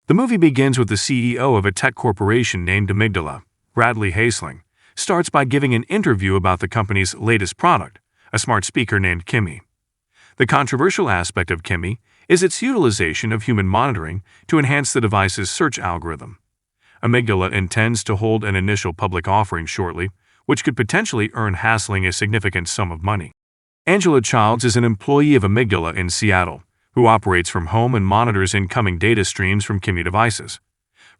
The movie begins with the CEO of a tech corporation named Amygdala, Bradley Hasling, starts by giving an interview about the company's latest product, a smart speaker named Kimi. The controversial aspect of Kimi is its utilization of human monitoring to enhance the device's search algorithm. Amygdala intends to hold an initial public offering shortly, which could potentially earn Hasling a significant sum of money. Angela Childs is an employee of Amygdala in Seattle, who operates from home and monitors incoming data streams from Kimi devices.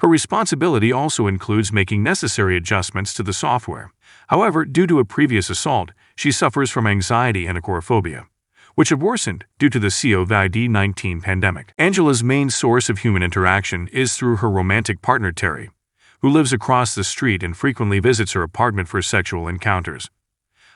Her responsibility also includes making necessary adjustments to the software. However, due to a previous assault, she suffers from anxiety and agoraphobia, which have worsened due to the COVID-19 pandemic. Angela's main source of human interaction is through her romantic partner Terry, who lives across the street and frequently visits her apartment for sexual encounters.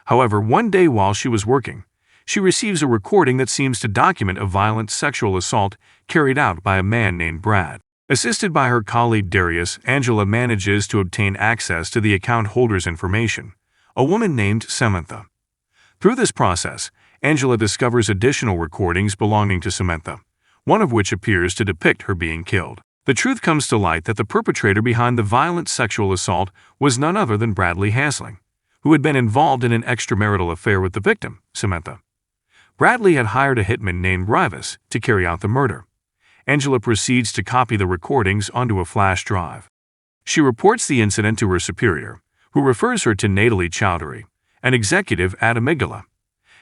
However, one day while she was working, she receives a recording that seems to document a violent sexual assault carried out by a man named Brad. Assisted by her colleague Darius, Angela manages to obtain access to the account holder's information, a woman named Samantha. Through this process, Angela discovers additional recordings belonging to Samantha, one of which appears to depict her being killed. The truth comes to light that the perpetrator behind the violent sexual assault was none other than Bradley Hasling, who had been involved in an extramarital affair with the victim, Samantha. Bradley had hired a hitman named Rivas to carry out the murder. Angela proceeds to copy the recordings onto a flash drive. She reports the incident to her superior, who refers her to Natalie Chowdhury, an executive at Amygdala.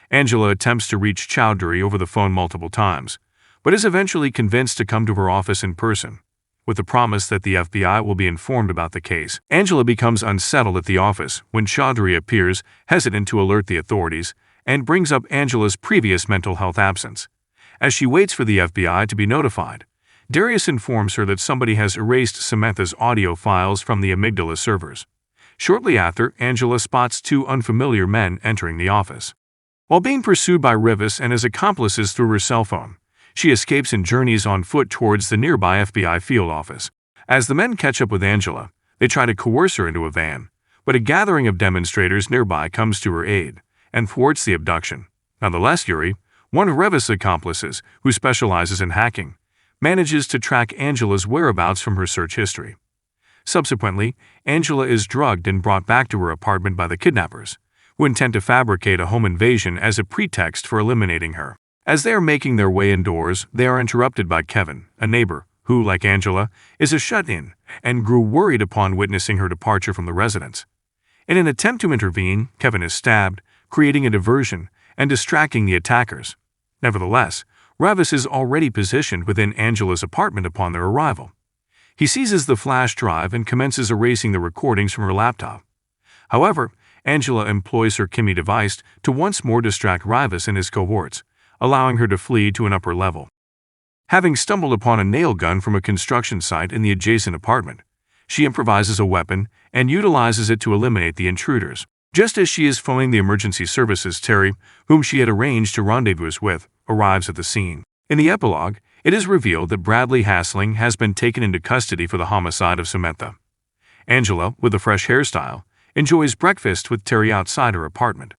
Angela attempts to reach Chowdhury over the phone multiple times, but is eventually convinced to come to her office in person, with the promise that the FBI will be informed about the case. Angela becomes unsettled at the office when Chowdhury appears, hesitant to alert the authorities, and brings up Angela's previous mental health absence. As she waits for the FBI to be notified, Darius informs her that somebody has erased Samantha's audio files from the Amygdala servers. Shortly after, Angela spots two unfamiliar men entering the office. While being pursued by Rivas and his accomplices through her cell phone, she escapes and journeys on foot towards the nearby FBI field office. As the men catch up with Angela, they try to coerce her into a van, but a gathering of demonstrators nearby comes to her aid and thwarts the abduction. Nonetheless, Yuri, one of Rivas' accomplices, who specializes in hacking, manages to track Angela's whereabouts from her search history. Subsequently, Angela is drugged and brought back to her apartment by the kidnappers, who intend to fabricate a home invasion as a pretext for eliminating her. As they are making their way indoors, they are interrupted by Kevin, a neighbor, who, like Angela, is a shut-in and grew worried upon witnessing her departure from the residence. In an attempt to intervene, Kevin is stabbed, creating a diversion and distracting the attackers. Nevertheless, Rivas is already positioned within Angela's apartment upon their arrival. He seizes the flash drive and commences erasing the recordings from her laptop. However, Angela employs her Kimi device to once more distract Rivas and his cohorts, allowing her to flee to an upper level. Having stumbled upon a nail gun from a construction site in the adjacent apartment, she improvises a weapon and utilizes it to eliminate the intruders. Just as she is phoning the emergency services, Terry, whom she had arranged to rendezvous with, arrives at the scene. In the epilogue, it is revealed that Bradley Hasling has been taken into custody for the homicide of Samantha. Angela, with a fresh hairstyle, enjoys breakfast with Terry outside her apartment.